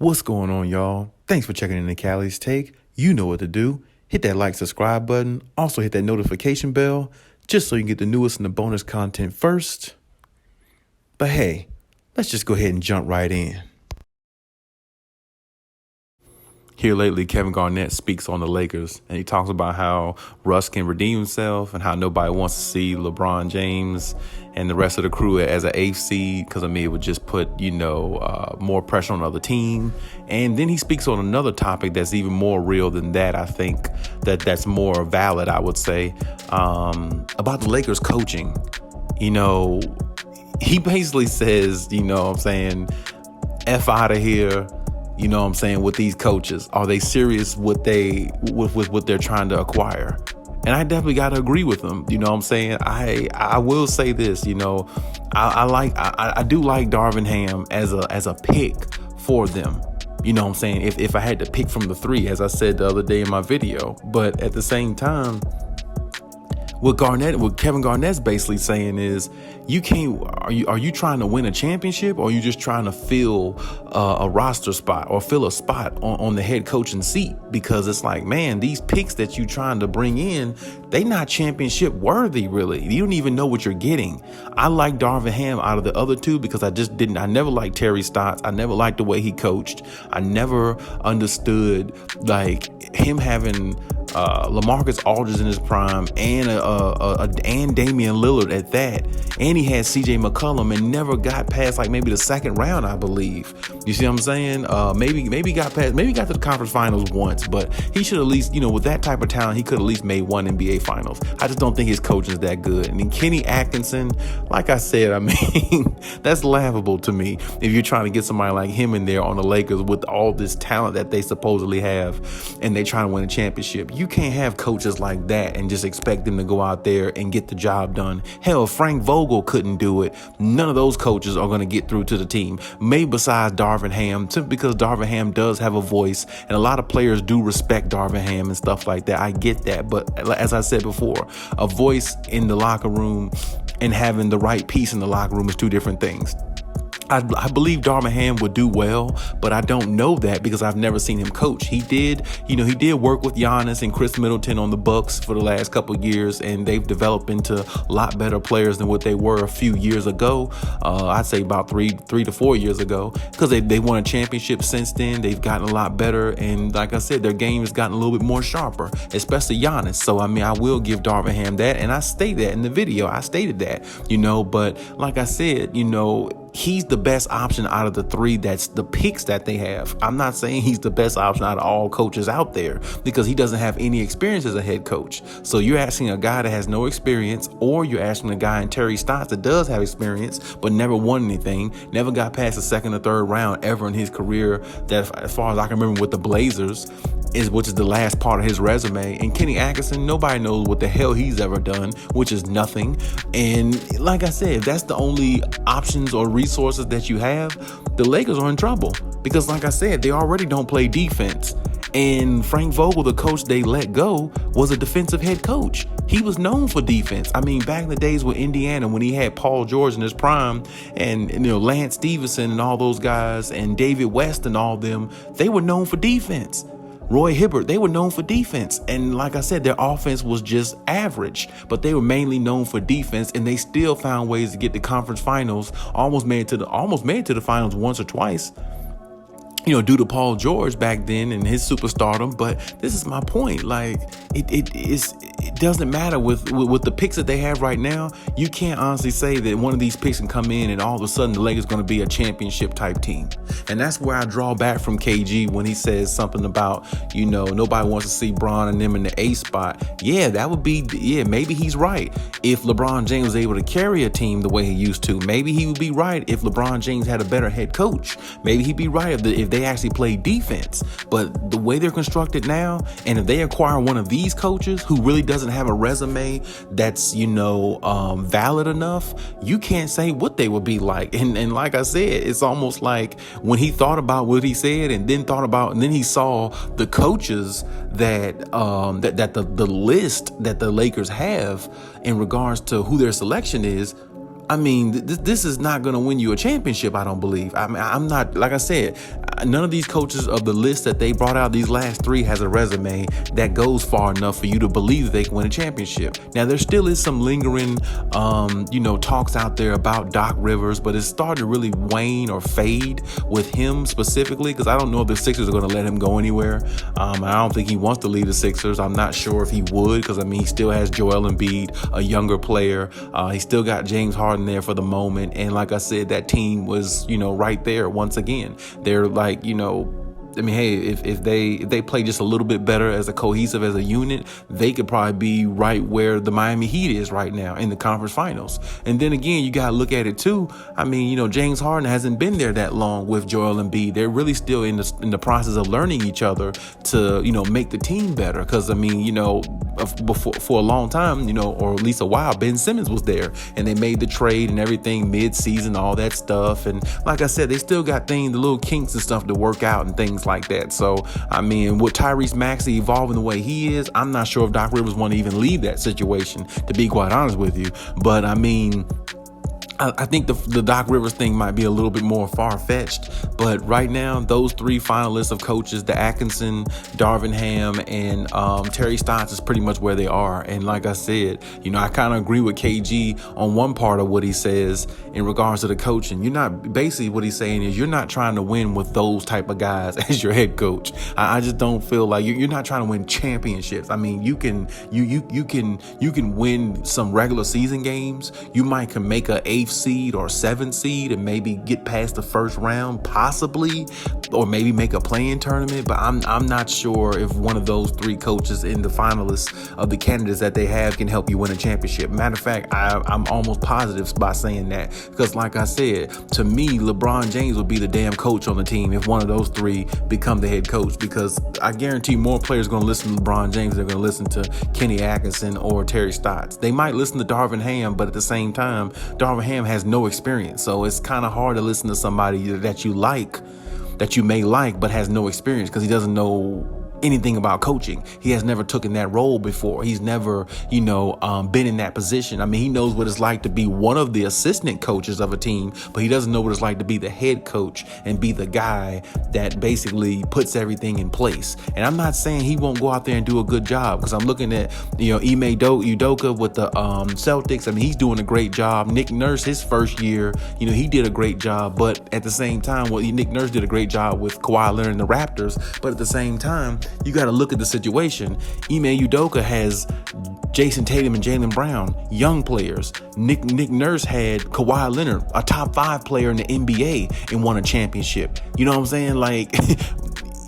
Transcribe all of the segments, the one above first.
What's going on, y'all? Thanks for checking in the Khaliis Take. You know what to do. Hit that like, subscribe button. Also hit that notification bell just so you can get the newest and the bonus content first. But hey, let's just go ahead and jump right in. Here lately, Kevin Garnett speaks on the Lakers, and he talks about how Russ can redeem himself and how nobody wants to see LeBron James and the rest of the crew as an eighth seed because, it would just put, more pressure on the other team. And then he speaks on another topic that's even more real than that. I think that's more valid, I would say, about the Lakers coaching. He basically says, F out of here. With these coaches. Are they serious with what they're trying to acquire? And I definitely got to agree with them. I will say this, I do like Darvin Ham as a pick for them. If I had to pick from the three, as I said the other day in my video. But at the same time, what Kevin Garnett's basically saying is, are you trying to win a championship, or are you just trying to fill a roster spot or fill a spot on the head coaching seat? Because it's like, man, these picks that you trying to bring in, they not championship worthy, really. You don't even know what you're getting. I like Darvin Ham out of the other two because I never liked Terry Stotts. I never liked the way he coached. I never understood him having LaMarcus Aldridge in his prime and Damian Lillard at that, and he had CJ McCollum and never got past maybe the second round, I believe. You see what I'm saying? Maybe got to the conference finals once, but he should at least, with that type of talent, he could at least made one NBA finals. I just don't think his coaching is that good. And then Kenny Atkinson, like I said, that's laughable to me if you're trying to get somebody like him in there on the Lakers with all this talent that they supposedly have, and they trying to win a championship. You can't have coaches like that and just expect them to go out there and get the job done. Hell, Frank Vogel couldn't do it. None of those coaches are going to get through to the team. Maybe besides Darvin Ham, simply because Darvin Ham does have a voice, and a lot of players do respect Darvin Ham and stuff like that. I get that. But as I said before, a voice in the locker room and having the right piece in the locker room is two different things. I believe Darvin Ham would do well, but I don't know that because I've never seen him coach. He did work with Giannis and Chris Middleton on the Bucks for the last couple of years, and they've developed into a lot better players than what they were a few years ago. I'd say about three to 4 years ago, because they won a championship since then. They've gotten a lot better, and like I said, their game has gotten a little bit more sharper, especially Giannis. So I will give Darvin Ham that, and I stated that in the video. I stated that, but like I said, he's the best option out of the three. That's the picks that they have. I'm not saying he's the best option out of all coaches out there because he doesn't have any experience as a head coach. So you're asking a guy that has no experience, or you're asking a guy in Terry Stotts that does have experience but never won anything, never got past the second or third round ever in his career, that as far as I can remember with the Blazers, which is the last part of his resume. And Kenny Atkinson, nobody knows what the hell he's ever done, which is nothing. And like I said, if that's the only options or resources that you have, the Lakers are in trouble because, like I said, they already don't play defense. And Frank Vogel, the coach they let go, was a defensive head coach. He was known for defense. Back in the days with Indiana, when he had Paul George in his prime, and Lance Stevenson and all those guys, and David West and all them, they were known for defense. Roy Hibbert, they were known for defense. And like I said, their offense was just average, but they were mainly known for defense, and they still found ways to get the conference finals, almost made it to the finals once or twice, due to Paul George back then and his superstardom. But this is my point. It doesn't matter with the picks that they have right now. You can't honestly say that one of these picks can come in and all of a sudden the Lakers going to be a championship type team. And that's where I draw back from KG when he says something about, nobody wants to see Bron and them in the A spot. Yeah, maybe he's right. If LeBron James was able to carry a team the way he used to, maybe he would be right if LeBron James had a better head coach. Maybe he'd be right if they actually play defense. But the way they're constructed now, and if they acquire one of these coaches who really doesn't have a resume that's valid enough, you can't say what they would be like. And like I said, it's almost like when he thought about what he said and then he saw the coaches that the list that the Lakers have in regards to who their selection is. This is not going to win you a championship, I don't believe. I'm not, like I said, none of these coaches of the list that they brought out, these last three, has a resume that goes far enough for you to believe that they can win a championship. Now, there still is some lingering, talks out there about Doc Rivers, but it's starting to really wane or fade with him specifically, because I don't know if the Sixers are going to let him go anywhere. I don't think he wants to leave the Sixers. I'm not sure if he would, because he still has Joel Embiid, a younger player. He still got James Harden there for the moment. And like I said, that team was, right there once again. They're like, hey, if they play just a little bit better as a cohesive as a unit, they could probably be right where the Miami Heat is right now in the conference finals. And then again, you got to look at it too. James Harden hasn't been there that long with Joel Embiid. They're really still in the process of learning each other to, make the team better. Because, for a long time, or at least a while, Ben Simmons was there and they made the trade and everything mid-season, all that stuff. And like I said, they still got the little kinks and stuff to work out and things like that. So, with Tyrese Maxey evolving the way he is, I'm not sure if Doc Rivers want to even leave that situation, to be quite honest with you. But I think the Doc Rivers thing might be a little bit more far-fetched, but right now, those three finalists of coaches, the Atkinson, Darvin Ham, and Terry Stotts, is pretty much where they are. And like I said, I kind of agree with KG on one part of what he says in regards to the coaching. Basically what he's saying is you're not trying to win with those type of guys as your head coach. I just don't feel like you're not trying to win championships. You can win some regular season games. You might can make a 8th seed or 7th seed and maybe get past the first round, possibly, or maybe make a play-in tournament. But I'm not sure if one of those three coaches in the finalists of the candidates that they have can help you win a championship. Matter of fact, I'm almost positive by saying that, because like I said, to me, LeBron James would be the damn coach on the team if one of those three become the head coach, because I guarantee more players are going to listen to LeBron James than they're going to listen to Kenny Atkinson or Terry Stotts. They might listen to Darvin Ham, but at the same time, Darvin Ham has no experience, so it's kind of hard to listen to somebody that you may like but has no experience, because he doesn't know anything about coaching. He has never taken that role before. He's never, been in that position. He knows what it's like to be one of the assistant coaches of a team, but he doesn't know what it's like to be the head coach and be the guy that basically puts everything in place. And I'm not saying he won't go out there and do a good job, because I'm looking at, Ime Udoka with the Celtics. He's doing a great job. Nick Nurse, his first year, he did a great job. But at the same time, Nick Nurse did a great job with Kawhi Leonard and the Raptors. But at the same time, you got to look at the situation. Ime Udoka has Jason Tatum and Jaylen Brown, young players. Nick Nurse had Kawhi Leonard, a top 5 player in the NBA, and won a championship. You know what I'm saying? Like,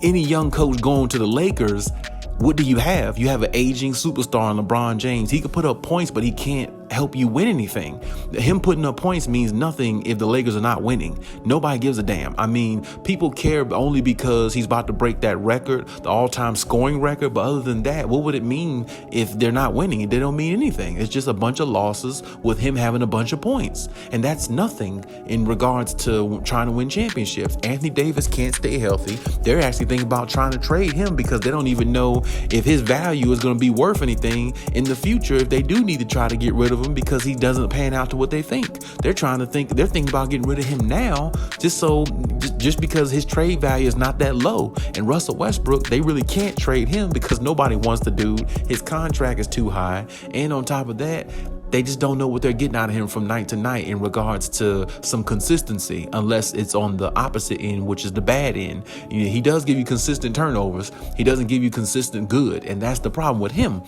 any young coach going to the Lakers, what do you have? You have an aging superstar in LeBron James. He could put up points, but he can't help you win anything. Him putting up points means nothing if the Lakers are not winning. Nobody gives a damn. People care only because he's about to break that record, the all-time scoring record. But other than that, what would it mean if they're not winning? They don't mean anything. It's just a bunch of losses with him having a bunch of points. And that's nothing in regards to trying to win championships. Anthony Davis can't stay healthy. They're actually thinking about trying to trade him because they don't even know if his value is going to be worth anything in the future if they do need to try to get rid of him, because he doesn't pan out to what they think. They're thinking about getting rid of him now just because his trade value is not that low. And Russell Westbrook, they really can't trade him because nobody wants the dude. His contract is too high. And on top of that, they just don't know what they're getting out of him from night to night in regards to some consistency, unless it's on the opposite end, which is the bad end. He does give you consistent turnovers. He doesn't give you consistent good. And that's the problem with him.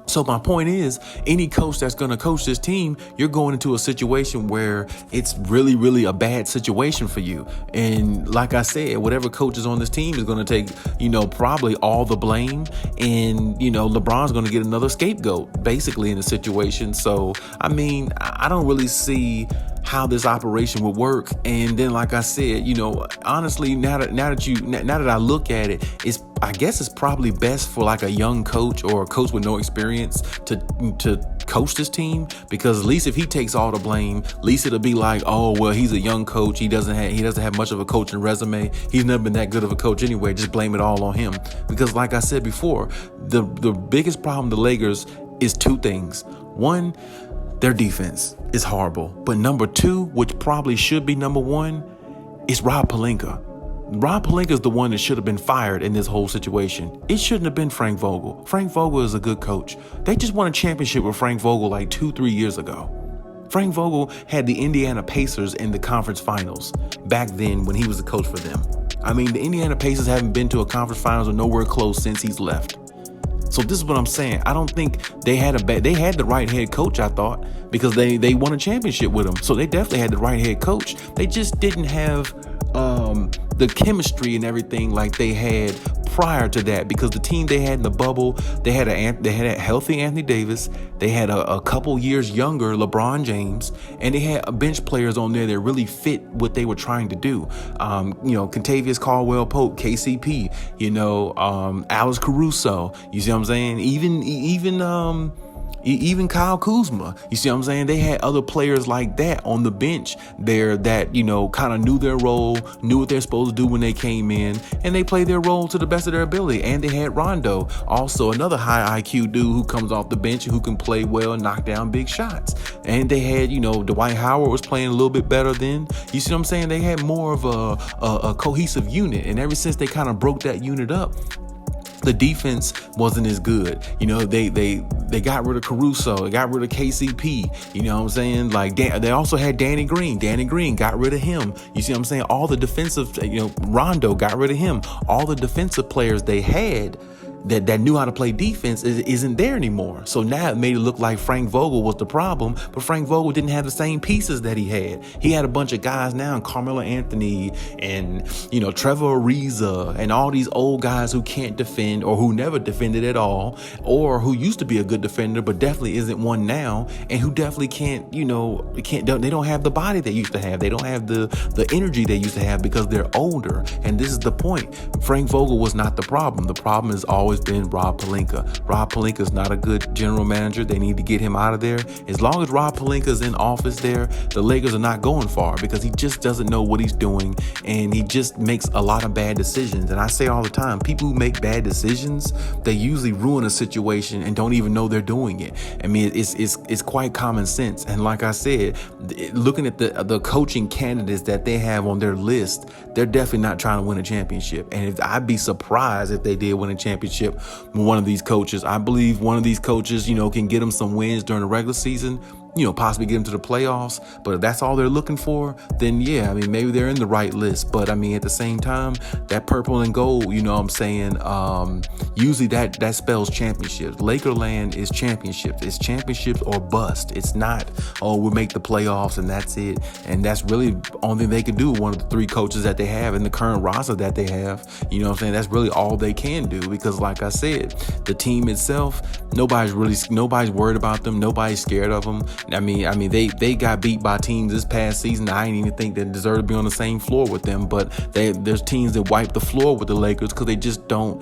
So my point is, any coach that's going to coach this team, you're going into a situation where it's really, really a bad situation for you. And like I said, whatever coach is on this team is going to take, probably all the blame. And, LeBron's going to get another scapegoat basically in the situation. So, I don't really see how this operation would work. And then, like I said, honestly, now that I look at it, I guess it's probably best for like a young coach or a coach with no experience to coach this team, because at least if he takes all the blame, at least it'll be like, oh, well, he's a young coach. He doesn't have much of a coaching resume. He's never been that good of a coach anyway. Just blame it all on him. Because like I said before, the biggest problem the Lakers is two things. One, their defense is horrible. But number two, which probably should be number one, is Rob Pelinka. Rob Pelinka is the one that should have been fired in this whole situation. It shouldn't have been Frank Vogel. Frank Vogel is a good coach. They just won a championship with Frank Vogel like 2-3 years ago. Frank Vogel had the Indiana Pacers in the conference finals back then when he was the coach for them. I mean, the Indiana Pacers haven't been to a conference finals or nowhere close since he's left. So this is what I'm saying. I don't think they had the right head coach, I thought, because they won a championship with him. So they definitely had the right head coach. They just didn't have the chemistry and everything like they had prior to that, because the team they had in the bubble, they had a healthy Anthony Davis, they had a couple years younger LeBron James, and they had bench players on there that really fit what they were trying to do. Kentavious Caldwell-Pope, KCP, Alex Caruso. You see what I'm saying? Even Kyle Kuzma, you see what I'm saying? They had other players like that on the bench there that, kind of knew their role, knew what they're supposed to do when they came in, and they played their role to the best of their ability. And they had Rondo, also another high IQ dude who comes off the bench, who can play well and knock down big shots. And they had, Dwight Howard was playing a little bit better then. You see what I'm saying? They had more of a cohesive unit. And ever since they kind of broke that unit up, the defense wasn't as good. They got rid of Caruso, they got rid of KCP. You know what I'm saying? Like they also had Danny Green. Danny Green got rid of him. You see what I'm saying? All the defensive, Rondo got rid of him. All the defensive players they had that knew how to play defense isn't there anymore. So now it made it look like Frank Vogel was the problem, but Frank Vogel didn't have the same pieces that he had. He had a bunch of guys now, Carmelo Anthony and, Trevor Ariza and all these old guys who can't defend, or who never defended at all, or who used to be a good defender but definitely isn't one now, and who definitely they don't have the body they used to have. They don't have the energy they used to have because they're older. And this is the point. Frank Vogel was not the problem. The problem is always been Rob Pelinka. Rob Pelinka is not a good general manager. They need to get him out of there. As long as Rob Pelinka is in office there, the Lakers are not going far, because he just doesn't know what he's doing, and he just makes a lot of bad decisions. And I say all the time, people who make bad decisions, they usually ruin a situation and don't even know they're doing it. I mean, it's quite common sense. And like I said, looking at the coaching candidates that they have on their list, they're definitely not trying to win a championship. And I'd be surprised if they did win a championship with one of these coaches. I believe one of these coaches, can get them some wins during the regular season, possibly get them to the playoffs. But if that's all they're looking for, then yeah, maybe they're in the right list. But at the same time, that purple and gold, usually that spells championships. Lakerland is championships. It's championships or bust. It's not, we'll make the playoffs and that's it. And that's really the only thing they can do with one of the three coaches that they have in the current roster that they have. That's really all they can do, because like I said, the team itself, nobody's worried about them. Nobody's scared of them. They got beat by teams this past season I didn't even think they deserve to be on the same floor with them. But there's teams that wipe the floor with the Lakers because they just don't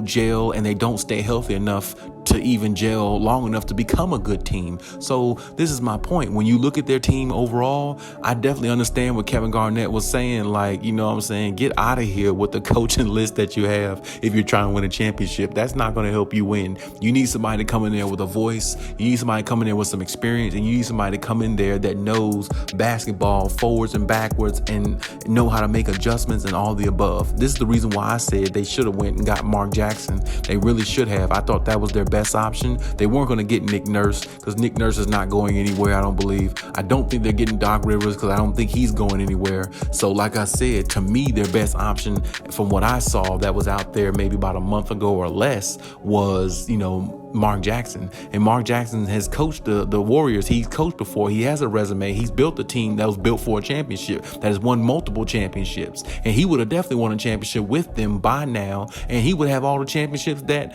gel, and they don't stay healthy enough to even gel long enough to become a good team. So this is my point. When you look at their team overall, I definitely understand what Kevin Garnett was saying. Like, get out of here with the coaching list that you have if you're trying to win a championship. That's not going to help you win. You need somebody to come in there with a voice. You need somebody to come in there with some experience, and you need somebody to come in there that knows basketball forwards and backwards and know how to make adjustments and all the above. This is the reason why I said they should have went and got Mark Jackson. They really should have. I thought that was their best option. They weren't going to get Nick Nurse, because Nick Nurse is not going anywhere, I don't believe. I don't think they're getting Doc Rivers, because I don't think he's going anywhere. So like I said, to me, their best option from what I saw that was out there maybe about a month ago or less was, Mark Jackson. And Mark Jackson has coached the Warriors. He's coached before. He has a resume. He's built a team that was built for a championship, that has won multiple championships. And he would have definitely won a championship with them by now. And he would have all the championships that,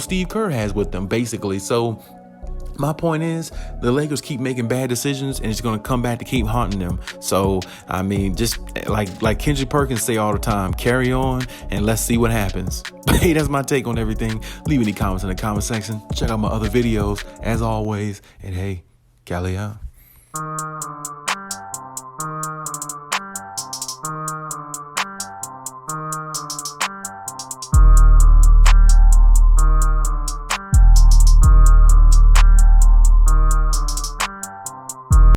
Steve Kerr has with them, basically. So my point is, the Lakers keep making bad decisions, and it's going to come back to keep haunting them. So, just like Kendrick Perkins say all the time, carry on and let's see what happens. But hey, that's my take on everything. Leave any comments in the comment section. Check out my other videos, as always. And hey, Khaliis out.